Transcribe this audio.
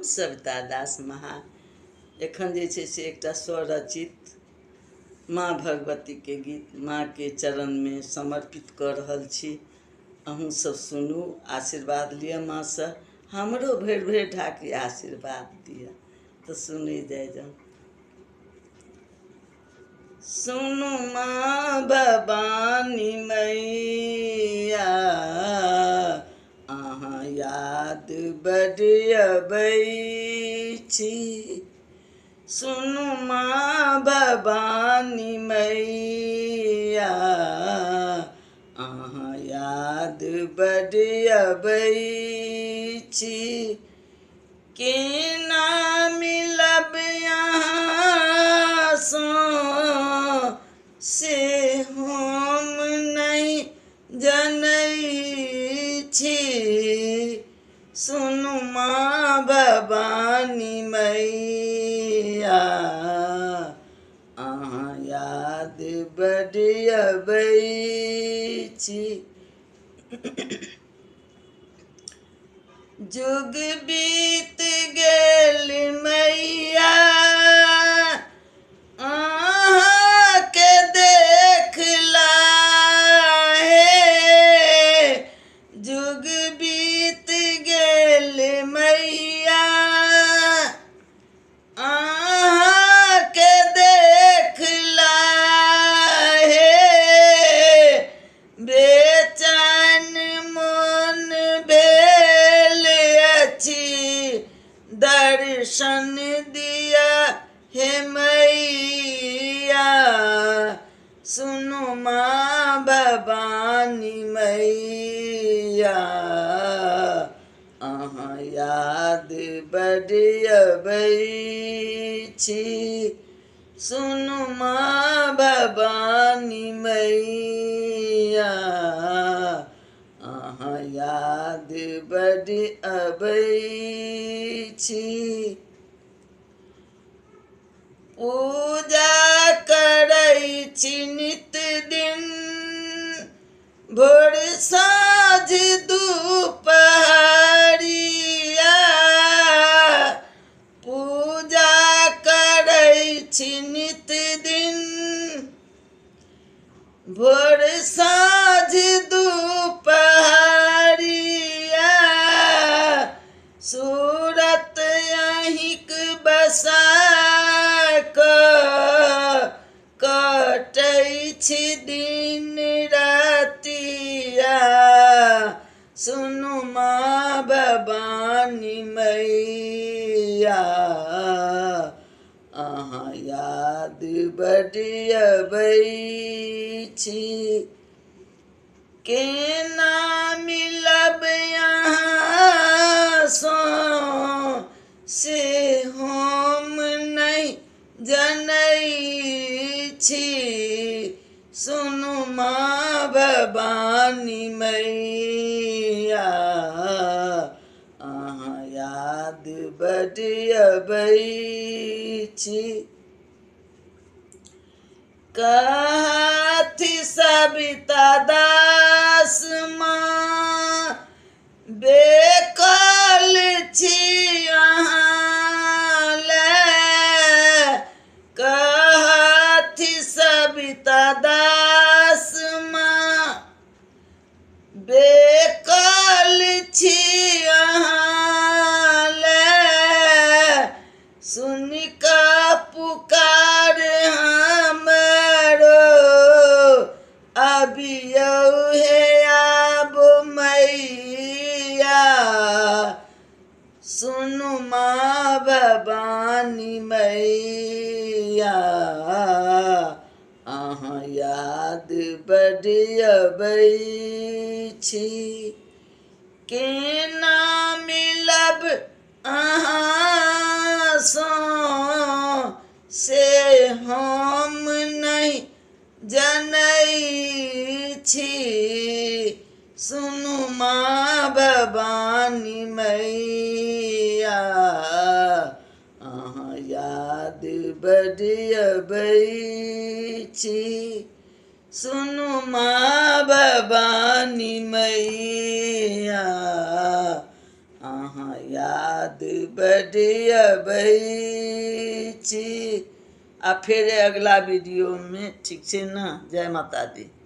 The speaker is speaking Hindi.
सविता दास महा एखन जे छै से एकटा स्वरचित माँ भगवती के गीत माँ के चरण में समर्पित कर रहल छी। अहूँ सब सुनू, आशीर्वाद लिअ माँ से, हमरो भरि भरि ढाकी आशीर्वाद दिअ। तो सुनी जाय जाओ। सुनु माँ भवानी मैया, अहाँ याद बड़ अबै छी। सुनु माँ भवानी मैया, अहाँ याद बड़ अबै छी। केना मिलब यहाँ सँ से हम नहीं जनै छी। सुनु माँ भवानी मैया, अहाँ याद बड़ अबै छी। जुग बीत गेल मैया, अहाँ के देखला हे। जुग बीत गेल मैया, अहाँ के देखला हे। बेचैन मन भेल अछि, दर्शन दिया हे मैया। सुनु माँ भवानी मैया, अहाँ याद बड़ अबै छी। सुनु माँ भवानी मैया, अहाँ याद बड़ अबै छी। पूजा करै छी नित दिन, भोर साँझ दुपहरिया। पूजा करै छी नित दिन, भोर साँझ दुपहरिया। सूरत अहिंक बसा कऽ कटै छी दिन रातिया। सुनु माँ भवानी मैया, अहाँ याद बड़ अबै छी। केना मिलब यहाँ सँ से हम नहीं जनै छी। सुनु माँ भवानी मैया, अहाँ याद बड़ अबै छी। कहथि सविता दास माँ, बेकल छी अहाँ ले। कहथि सविता दास माँ, बेकल छी अहाँ ले। सुनि कऽ पुकार हमरो, अबियौ हे आब मैया। सुनु माँ भवानी मैया, अहाँ याद बड़ अबै छी। केना मिलब अहाँ सँ से हम नहीं जनै छी। सुनु माँ भवानी मैया, अहाँ याद बड़ अबै छी। सुनु माँ भवानी मैया, अहाँ याद बढ़िया बही छी। आ फिर अगला वीडियो में, ठीक है ना। जय माता दी।